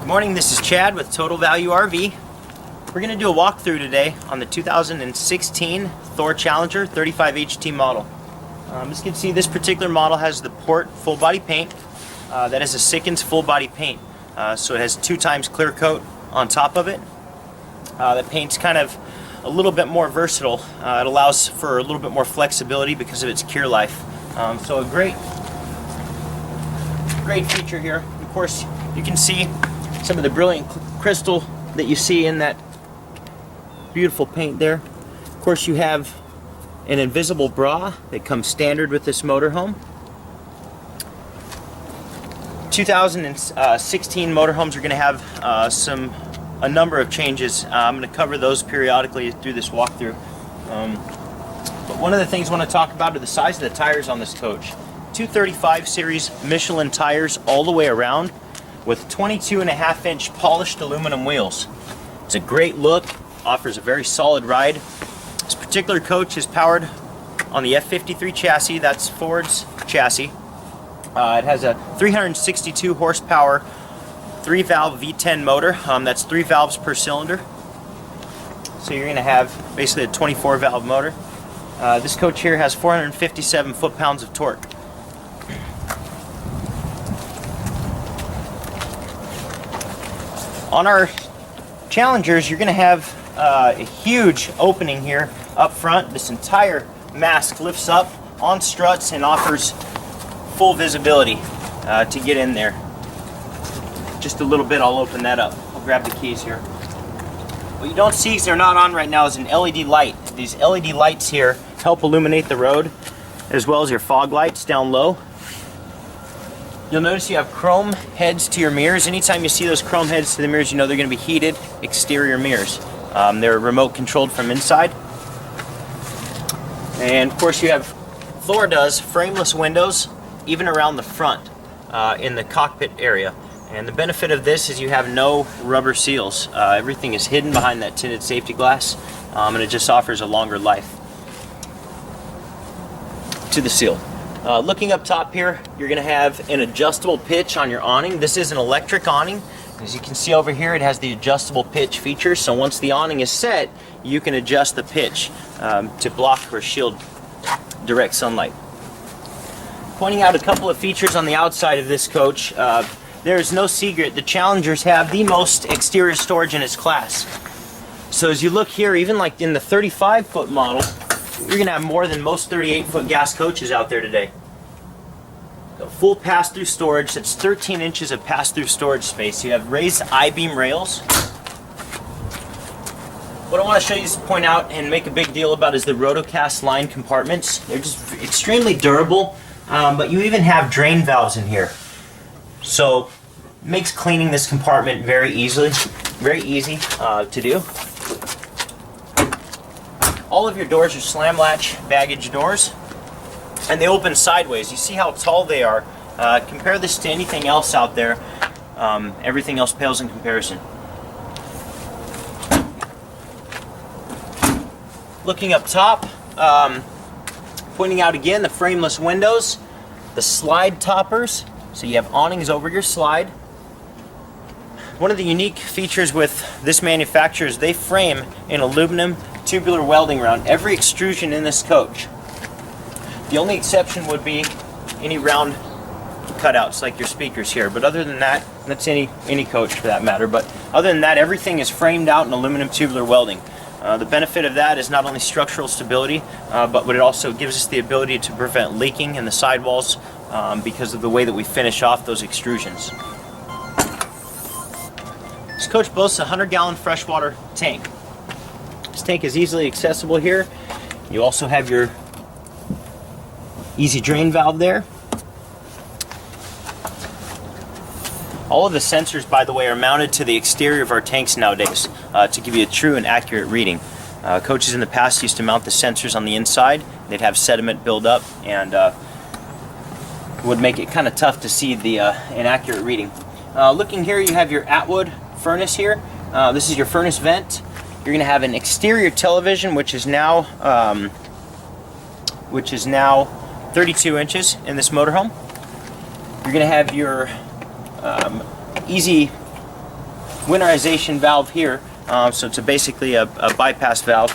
Good morning, this is Chad with Total Value RV. We're going to do a walkthrough today on the 2016 Thor Challenger 35HT model. As you can see, this particular model has the Port full body paint. That is a Sikkens full body paint. So it has 2 times clear coat on top of it. The paint's kind of a little bit more versatile. It allows for a little bit more flexibility because of its cure life. So a great feature here. Of course, you can see some of the brilliant crystal that you see in that beautiful paint there. Of course, you have an invisible bra that comes standard with this motorhome. 2016 motorhomes are going to have a number of changes. I'm going to cover those periodically through this walkthrough. But one of the things I want to talk about are the size of the tires on this coach. 235 series Michelin tires all the way around with 22.5-inch polished aluminum wheels. It's a great look, offers a very solid ride. This particular coach is powered on the F53 chassis, that's Ford's chassis. It has a 362 horsepower 3-valve V10 motor. That's 3 valves per cylinder. So you're going to have basically a 24-valve motor. This coach here has 457 foot-pounds of torque. On our Challengers, you're going to have a huge opening here up front. This entire mast lifts up on struts and offers full visibility to get in there. Just a little bit, I'll open that up. I'll grab the keys here. What you don't see, because they're not on right now, is an LED light. These LED lights here help illuminate the road, as well as your fog lights down low. You'll notice you have chrome heads to your mirrors. Anytime you see those chrome heads to the mirrors, you know they're going to be heated exterior mirrors. They're remote controlled from inside. And of course you have, Thor does, frameless windows even around the front in the cockpit area. And the benefit of this is you have no rubber seals. Everything is hidden behind that tinted safety glass, and it just offers a longer life to the seal. Looking up top here, you're going to have an adjustable pitch on your awning. This is an electric awning. As you can see over here, it has the adjustable pitch feature. So once the awning is set, you can adjust the pitch to block or shield direct sunlight. Pointing out a couple of features on the outside of this coach. There is no secret, the Challengers have the most exterior storage in its class. So as you look here, even like in the 35-foot model, you're going to have more than most 38-foot gas coaches out there today. So full pass-through storage, that's 13 inches of pass-through storage space. You have raised I-beam rails. What I want to show you, point out and make a big deal about is the rotocast line compartments. They're just extremely durable, but you even have drain valves in here. So it makes cleaning this compartment very easy to do. All of your doors are slam latch baggage doors, and they open sideways. You see how tall they are. Compare this to anything else out there. Everything else pales in comparison. Looking up top, pointing out again the frameless windows, the slide toppers. So you have awnings over your slide. One of the unique features with this manufacturer is they frame in aluminum tubular welding around every extrusion in this coach. The only exception would be any round cutouts like your speakers here, but other than that, that's any coach for that matter, but other than that, everything is framed out in aluminum tubular welding. The benefit of that is not only structural stability, but what it also gives us the ability to prevent leaking in the sidewalls because of the way that we finish off those extrusions. This coach boasts a 100-gallon freshwater tank. This tank is easily accessible here. You also have your easy drain valve there. All of the sensors, by the way, are mounted to the exterior of our tanks nowadays to give you a true and accurate reading. Coaches in the past used to mount the sensors on the inside. They'd have sediment build up and would make it kind of tough to see the inaccurate reading. Looking here, you have your Atwood furnace here. This is your furnace vent. You're going to have an exterior television, which is now 32 inches in this motorhome. You're going to have your easy winterization valve here. So it's basically a bypass valve.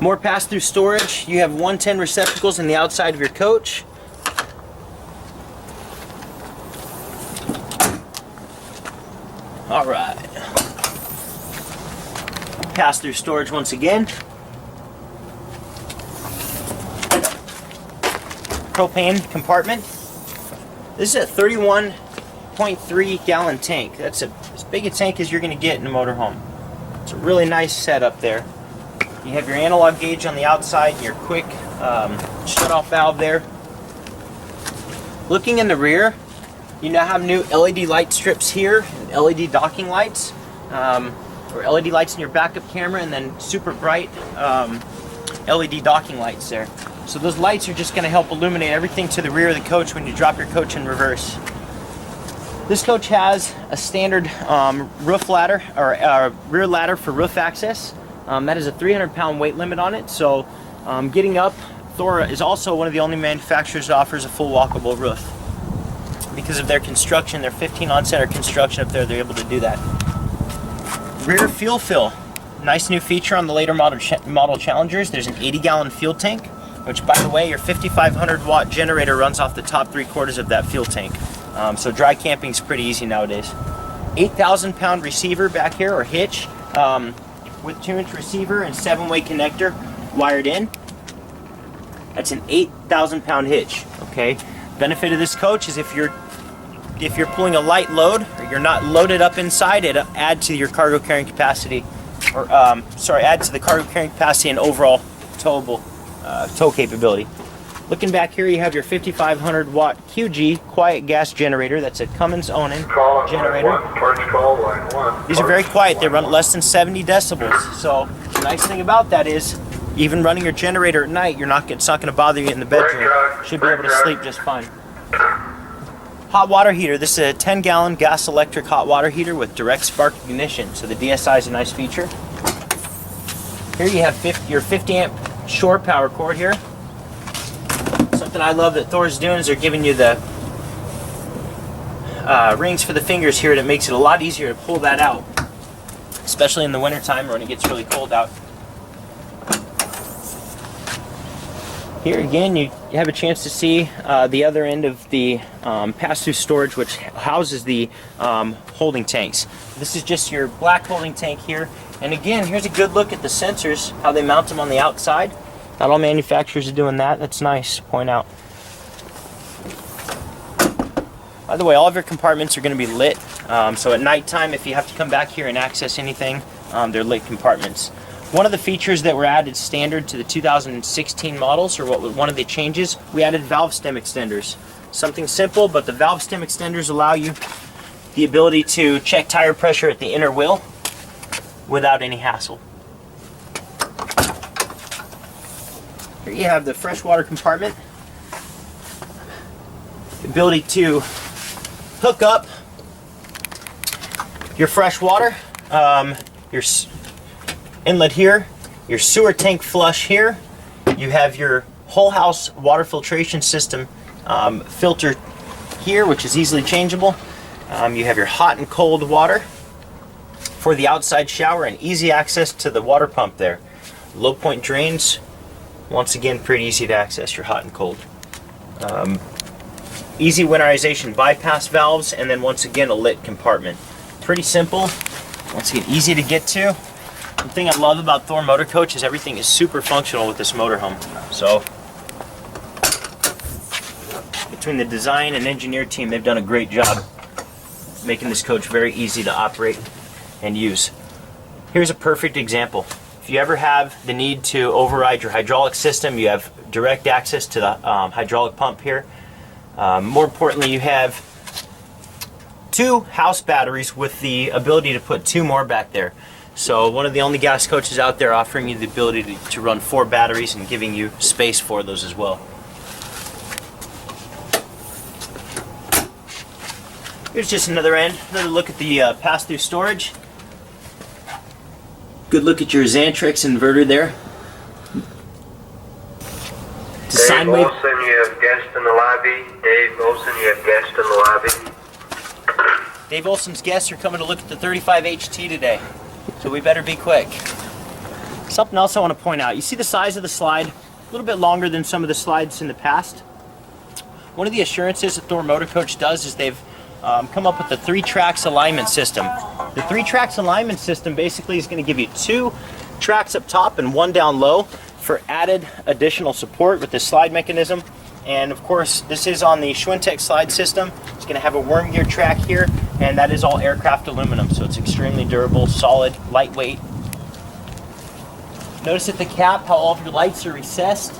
More pass-through storage. You have 110 receptacles in the outside of your coach. All right. Pass-through storage once again. Propane compartment. This is a 31.3 gallon tank. That's as big a tank as you're going to get in a motorhome. It's a really nice setup there. You have your analog gauge on the outside and your quick shut-off valve there. Looking in the rear, you now have new LED light strips here, and LED docking lights, or LED lights in your backup camera, and then super bright LED docking lights there. So those lights are just going to help illuminate everything to the rear of the coach when you drop your coach in reverse. This coach has a standard roof ladder, or rear ladder for roof access. That is a 300-pound weight limit on it, so getting up, Thor is also one of the only manufacturers that offers a full walkable roof. Because of their construction, their 15 on-center construction up there, they're able to do that. Rear fuel fill. Nice new feature on the later model Challengers. There's an 80-gallon fuel tank, which, by the way, your 5,500-watt generator runs off the top 3/4 of that fuel tank. So dry camping is pretty easy nowadays. 8,000-pound receiver back here, or hitch, with 2-inch receiver and 7-way connector wired in. That's an 8,000-pound hitch. Okay. Benefit of this coach is if you're pulling a light load, or you're not loaded up inside, it adds to your cargo carrying capacity, or add to the cargo carrying capacity and overall towable tow capability. Looking back here, you have your 5,500 watt QG quiet gas generator. That's a Cummins Onan generator. These are very quiet. They run at less than 70 decibels. So the nice thing about that is, even running your generator at night, it's not going to bother you in the bedroom. Should be able to sleep just fine. Hot water heater. This is a 10-gallon gas electric hot water heater with direct spark ignition. So the DSI is a nice feature. Here you have your 50 amp shore power cord here. Something I love that Thor's doing is they're giving you the rings for the fingers here, and it makes it a lot easier to pull that out, especially in the wintertime or when it gets really cold out. Here again, you have a chance to see the other end of the pass-through storage, which houses the holding tanks. This is just your black holding tank here. And again, here's a good look at the sensors, how they mount them on the outside. Not all manufacturers are doing that. That's nice to point out. By the way, all of your compartments are going to be lit. So at nighttime, if you have to come back here and access anything, they're lit compartments. One of the features that were added standard to the 2016 models, or one of the changes, we added valve stem extenders. Something simple, but the valve stem extenders allow you the ability to check tire pressure at the inner wheel without any hassle. Here you have the freshwater compartment. The ability to hook up your fresh water, your inlet here, your sewer tank flush here. You have your whole house water filtration system filter here, which is easily changeable. You have your hot and cold water for the outside shower, and easy access to the water pump there. Low point drains, once again, pretty easy to access your hot and cold. Easy winterization bypass valves, and then once again a lit compartment. Pretty simple, once again easy to get to. One thing I love about Thor Motor Coach is everything is super functional with this motorhome. So between the design and engineer team, they've done a great job making this coach very easy to operate and use. Here's a perfect example. If you ever have the need to override your hydraulic system, you have direct access to the hydraulic pump here. More importantly, you have 2 house batteries with the ability to put 2 more back there. So one of the only gas coaches out there offering you the ability to run 4 batteries and giving you space for those as well. Here's just another look at the pass-through storage. Good look at your Xantrex inverter there. To sign And we Olson, you have guest in the lobby. Dave Olson, you have guest in the lobby. Dave Olson's guests are coming to look at the 35 HT today, so we better be quick. Something else I want to point out. You see the size of the slide? A little bit longer than some of the slides in the past. One of the assurances that Thor Motor Coach does is they've come up with the 3-tracks alignment system. The 3-tracks alignment system basically is going to give you 2 tracks up top and 1 down low for added additional support with this slide mechanism. And of course, this is on the Schwintek slide system. It's going to have a worm gear track here, and that is all aircraft aluminum, so it's extremely durable, solid, lightweight. Notice at the cap how all of your lights are recessed.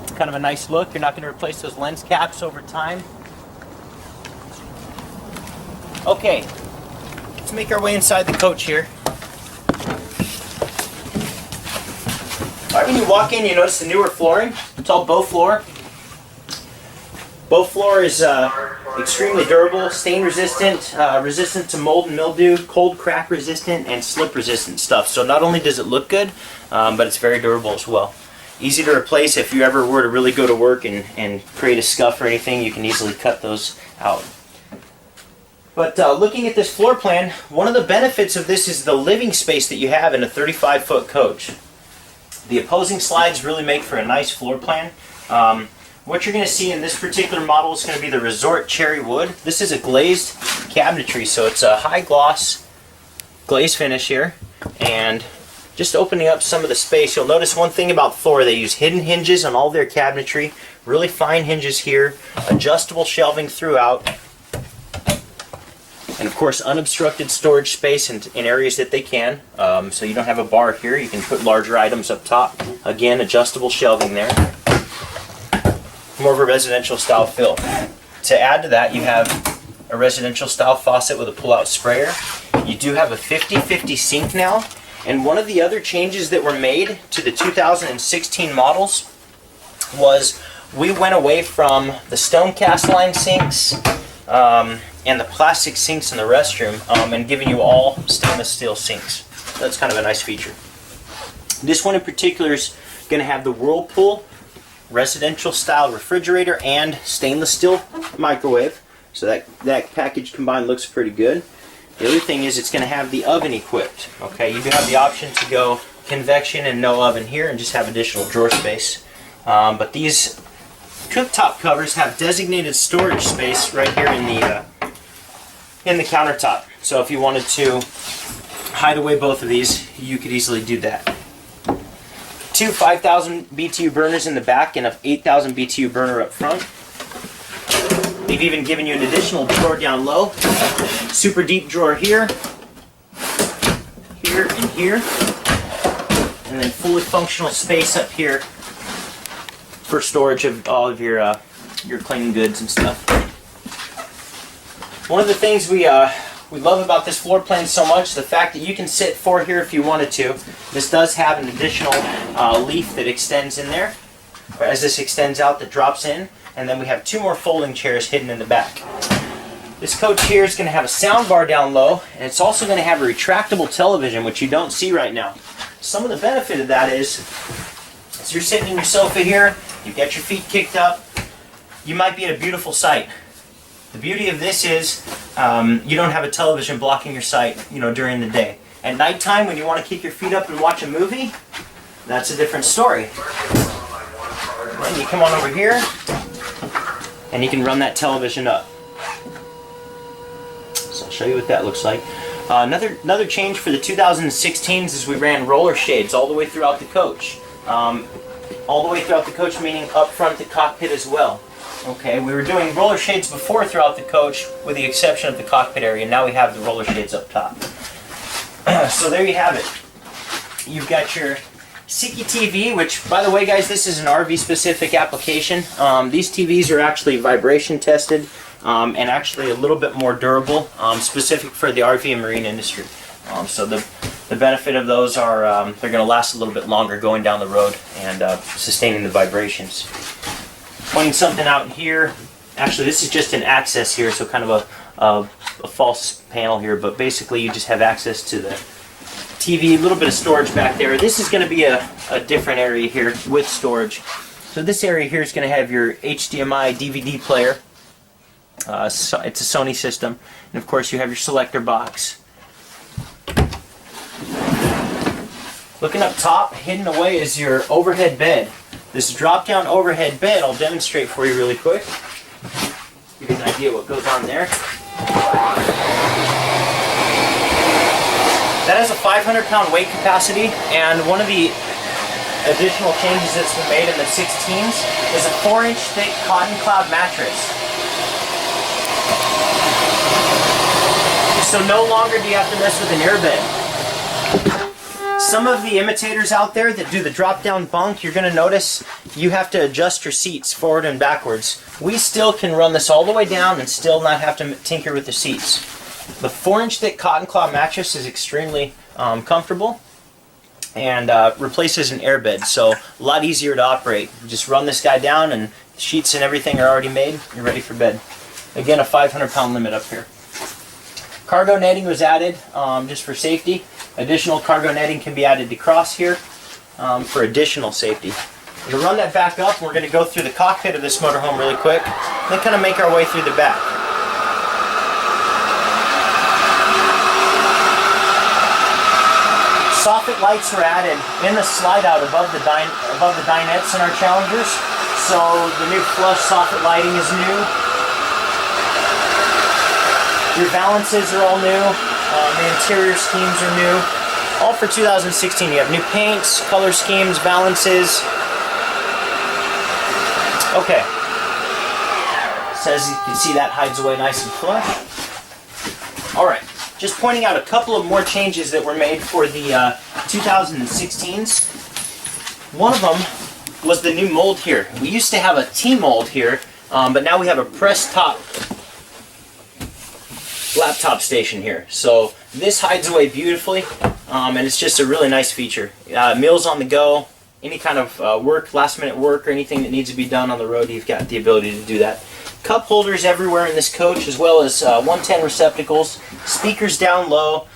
It's kind of a nice look. You're not going to replace those lens caps over time. Okay, let's make our way inside the coach here. All right, when you walk in, you notice the newer flooring. It's all Bow floor. Bow floor is extremely durable, stain resistant, resistant to mold and mildew, cold crack resistant, and slip resistant stuff. So not only does it look good, but it's very durable as well. Easy to replace. If you ever were to really go to work and create a scuff or anything, you can easily cut those out. But looking at this floor plan, one of the benefits of this is the living space that you have in a 35-foot coach. The opposing slides really make for a nice floor plan. What you're going to see in this particular model is going to be the Resort Cherry Wood. This is a glazed cabinetry, so it's a high gloss glaze finish here. And just opening up some of the space, you'll notice one thing about Thor, they use hidden hinges on all their cabinetry, really fine hinges here, adjustable shelving throughout, and of course unobstructed storage space in areas that they can. So you don't have a bar here, you can put larger items up top. Again, adjustable shelving there. More of a residential style fill. To add to that, you have a residential style faucet with a pull-out sprayer. You do have a 50/50 sink now. And one of the other changes that were made to the 2016 models was we went away from the stone cast line sinks and the plastic sinks in the restroom and giving you all stainless steel sinks. That's kind of a nice feature. This one in particular is going to have the Whirlpool residential style refrigerator and stainless steel microwave. So that package combined looks pretty good. The other thing is it's going to have the oven equipped. Okay, you do have the option to go convection and no oven here and just have additional drawer space. But these cooktop covers have designated storage space right here in the countertop. So if you wanted to hide away both of these, you could easily do that. 2 5,000 BTU burners in the back and an 8,000 BTU burner up front. They've even given you an additional drawer down low. Super deep drawer here, here, and here. And then fully functional space up here for storage of all of your cleaning goods and stuff. One of the things we love about this floor plan so much, the fact that you can sit 4 here if you wanted to. This does have an additional leaf that extends in there. As this extends out, that drops in. And then we have 2 more folding chairs hidden in the back. This coach here is going to have a sound bar down low, and it's also going to have a retractable television, which you don't see right now. Some of the benefit of that is, as you're sitting in your sofa here, you've got your feet kicked up, you might be at a beautiful sight. The beauty of this is you don't have a television blocking your sight, during the day. At nighttime, when you want to kick your feet up and watch a movie, that's a different story. Then you come on over here, and you can run that television up. So I'll show you what that looks like. Another change for the 2016s is we ran roller shades all the way throughout the coach. All the way throughout the coach, meaning up front at the cockpit as well. Okay, we were doing roller shades before throughout the coach, with the exception of the cockpit area. Now we have the roller shades up top. So there you have it. You've got your Siki TV, which, by the way, guys, this is an RV-specific application. These TVs are actually vibration tested and actually a little bit more durable, specific for the RV and marine industry. So the benefit of those are they're going to last a little bit longer going down the road and sustaining the vibrations. Pointing something out here. Actually, this is just an access here, so kind of a false panel here, but basically you just have access to the TV, a little bit of storage back there. This is going to be a different area here with storage. So this area here is going to have your HDMI DVD player. So it's a Sony system, and of course you have your selector box. Looking up top, hidden away is your overhead bed. This drop-down overhead bed I'll demonstrate for you really quick. Give you an idea what goes on there. That has a 500-pound weight capacity, and one of the additional changes that's been made in the 16s is a 4-inch thick cotton cloud mattress. So no longer do you have to mess with an airbed. Some of the imitators out there that do the drop-down bunk, you're going to notice you have to adjust your seats forward and backwards. We still can run this all the way down and still not have to tinker with the seats. The 4-inch thick cotton cloud mattress is extremely comfortable and replaces an airbed, so a lot easier to operate. You just run this guy down and the sheets and everything are already made. You're ready for bed. Again, a 500-pound limit up here. Cargo netting was added just for safety. Additional cargo netting can be added to cross here for additional safety. We'll run that back up, and we're going to go through the cockpit of this motorhome really quick, then kind of make our way through the back. Soffit lights were added in the slide out above the dinettes in our Challengers. So the new flush soffit lighting is new. Your valances are all new. The interior schemes are new. All for 2016. You have new paints, color schemes, valances. Okay. So as you can see, that hides away nice and flush. Alright. Just pointing out a couple of more changes that were made for the 2016s. One of them was the new mold here. We used to have a T-mold here, but now we have a press top laptop station here. So this hides away beautifully, and it's just a really nice feature. Meals on the go, any kind of work, last minute work, or anything that needs to be done on the road, you've got the ability to do that. Cup holders everywhere in this coach, as well as 110 receptacles, speakers down low.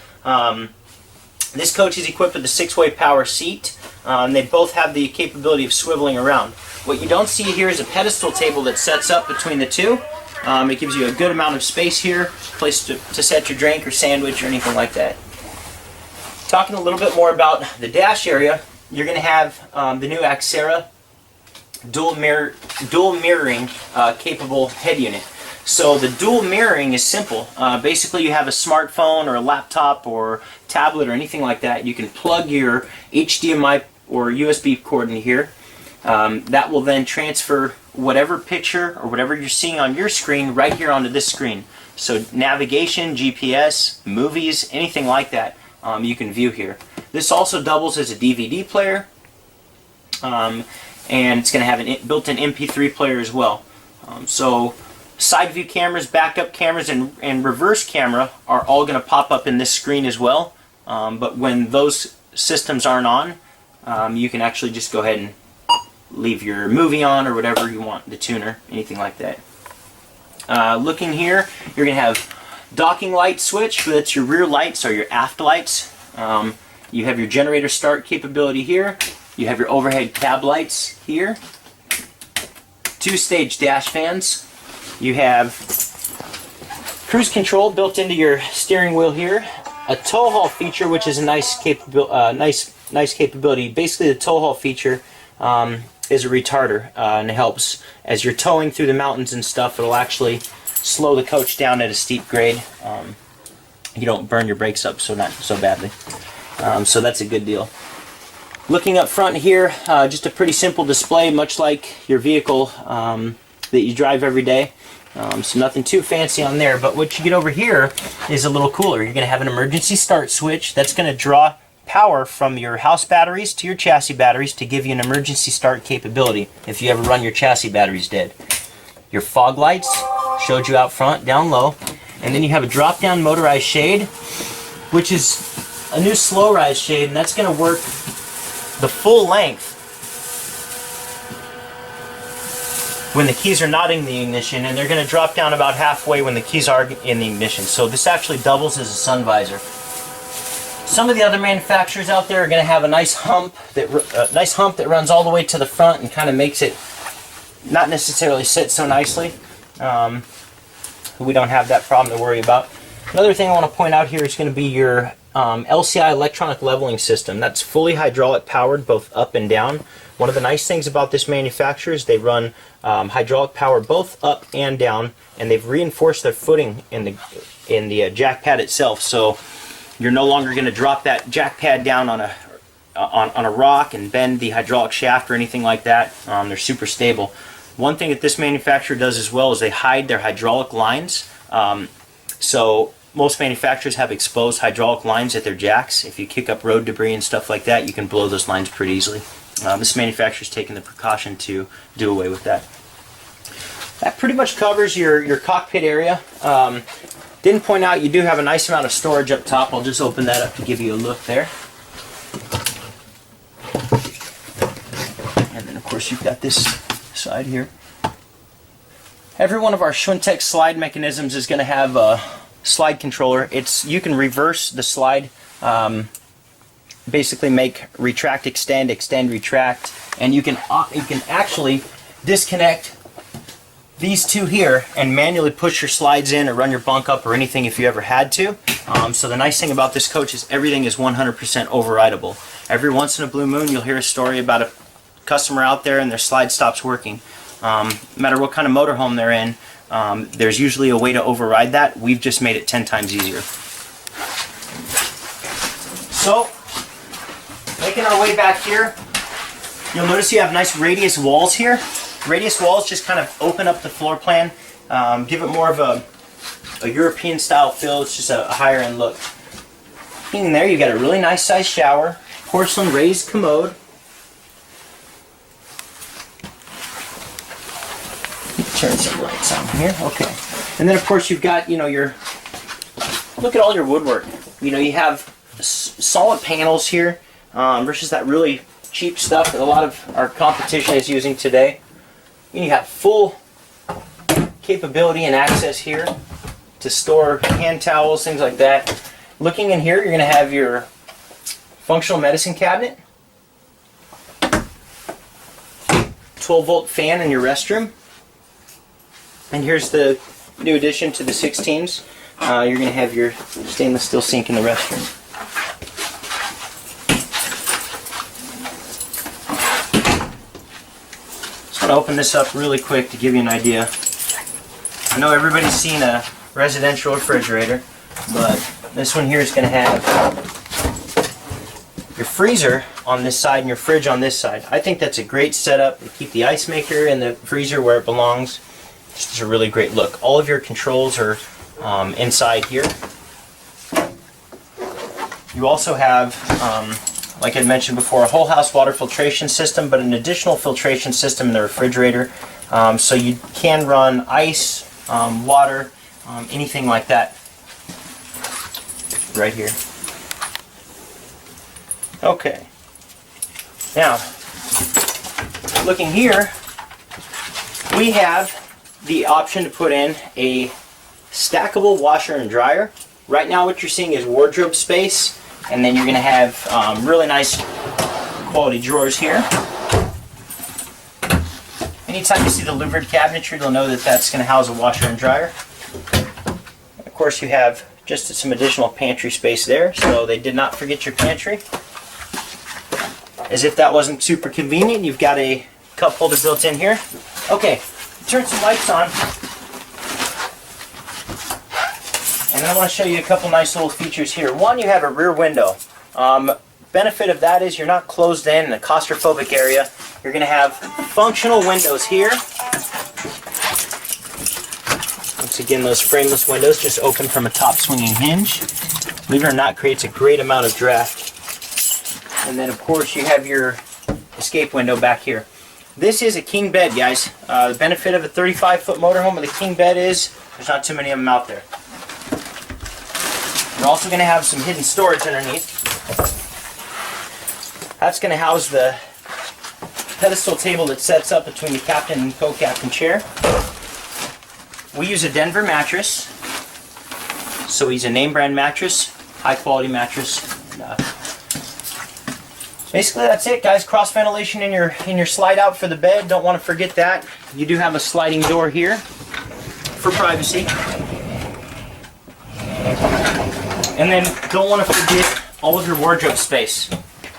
This coach is equipped with a 6-way power seat, and they both have the capability of swiveling around. What you don't see here is a pedestal table that sets up between the two. It gives you a good amount of space here, place to set your drink or sandwich or anything like that. Talking a little bit more about the dash area, you're going to have the new Axera dual mirroring capable head unit. So the dual mirroring is simple. Basically you have a smartphone or a laptop or tablet or anything like that. You can plug your HDMI or USB cord in here. That will then transfer whatever picture or whatever you're seeing on your screen right here onto this screen. So navigation, GPS, movies, anything like that, you can view here. This also doubles as a DVD player, and it's going to have a built-in MP3 player as well. So side view cameras, backup cameras, and reverse camera are all going to pop up in this screen as well. But when those systems aren't on, you can actually just go ahead and leave your movie on or whatever you want, the tuner, anything like that. Looking here, you're going to have docking light switch, so that's your rear lights or your aft lights. You have your generator start capability here. You have your overhead cab lights here. 2-stage dash fans. You have cruise control built into your steering wheel here. A tow haul feature, which is a nice capability. Basically, the tow haul feature is a retarder, and it helps as you're towing through the mountains and stuff. It'll actually slow the coach down at a steep grade. You don't burn your brakes up so badly. So that's a good deal. Looking up front here, just a pretty simple display, much like your vehicle that you drive every day. So nothing too fancy on there, but what you get over here is a little cooler. You're going to have an emergency start switch that's going to draw power from your house batteries to your chassis batteries to give you an emergency start capability if you ever run your chassis batteries dead. Your fog lights showed you out front, down low, and then you have a drop-down motorized shade, which is a new slow rise shade, and that's going to work the full length when the keys are not in the ignition, and they're going to drop down about halfway when the keys are in the ignition. So this actually doubles as a sun visor. Some of the other manufacturers out there are going to have a nice hump that runs all the way to the front and kind of makes it not necessarily sit so nicely. We don't have that problem to worry about. Another thing I want to point out here is going to be your LCI electronic leveling system. That's fully hydraulic powered, both up and down. One of the nice things about this manufacturer is they run hydraulic power both up and down, and they've reinforced their footing in the jack pad itself. So you're no longer going to drop that jack pad down on a rock and bend the hydraulic shaft or anything like that. They're super stable. One thing that this manufacturer does as well is they hide their hydraulic lines. So most manufacturers have exposed hydraulic lines at their jacks. If you kick up road debris and stuff like that, you can blow those lines pretty easily. This manufacturer's taken the precaution to do away with that. That pretty much covers your cockpit area. Didn't point out you do have a nice amount of storage up top. I'll just open that up to give you a look there. And then of course you've got this side here. Every one of our Schwintek slide mechanisms is going to have a slide controller. You can reverse the slide, basically make retract, extend, retract, and you can actually disconnect these two here and manually push your slides in or run your bunk up or anything if you ever had to. So the nice thing about this coach is everything is 100% overrideable. Every once in a blue moon you'll hear a story about a customer out there and their slide stops working. No matter what kind of motorhome they're in, there's usually a way to override that. We've just made it 10 times easier. So, making our way back here, you'll notice you have nice radius walls here. Radius walls just kind of open up the floor plan, give it more of a European style feel. It's just a higher end look. In there, you've got a really nice sized shower, porcelain raised commode. Turn some lights on here. Okay. And then of course you've got, look at all your woodwork. You have solid panels here versus that really cheap stuff that a lot of our competition is using today. You have full capability and access here to store hand towels, things like that. Looking in here, you're going to have your functional medicine cabinet, 12-volt fan in your restroom. And here's the new addition to the 16s. You're going to have your stainless steel sink in the restroom. Just want to open this up really quick to give you an idea. I know everybody's seen a residential refrigerator, but this one here is going to have your freezer on this side and your fridge on this side. I think that's a great setup to keep the ice maker and the freezer where it belongs. Just a really great look. All of your controls are inside here. You also have, like I mentioned before, a whole house water filtration system, but an additional filtration system in the refrigerator. So you can run ice, water, anything like that right here. Okay. Now, looking here, we have the option to put in a stackable washer and dryer. Right now what you're seeing is wardrobe space, and then you're going to have really nice quality drawers here. Anytime you see the louvered cabinetry, you'll know that that's going to house a washer and dryer. And of course you have just some additional pantry space there, so they did not forget your pantry. As if that wasn't super convenient, you've got a cup holder built in here. Okay. Turn some lights on, and I want to show you a couple nice little features here. One, you have a rear window. Benefit of that is you're not closed in a claustrophobic area. You're going to have functional windows here. Once again, those frameless windows just open from a top swinging hinge. Believe it or not, creates a great amount of draft. And then of course you have your escape window back here. This is a king bed, guys. The benefit of a 35-foot motorhome with a king bed is there's not too many of them out there. You're also going to have some hidden storage underneath. That's going to house the pedestal table that sets up between the captain and co-captain chair. We use a Denver mattress. So we use a name brand mattress, high quality mattress. Basically, that's it, guys. Cross ventilation in your slide out for the bed. Don't want to forget that. You do have a sliding door here for privacy. And then don't want to forget all of your wardrobe space.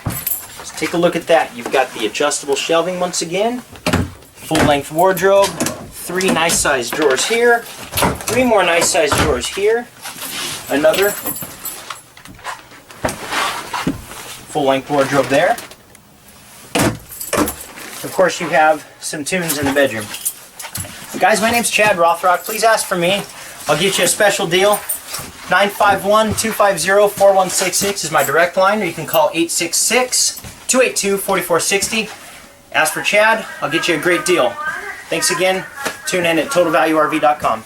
Let's take a look at that. You've got the adjustable shelving once again, full-length wardrobe, 3 nice-sized drawers here, 3 more nice-sized drawers here, another full-length wardrobe there. Of course, you have some tunes in the bedroom. Guys, my name's Chad Rothrock. Please ask for me. I'll get you a special deal. 951-250-4166 is my direct line, or you can call 866-282-4460. Ask for Chad. I'll get you a great deal. Thanks again. Tune in at TotalValueRV.com.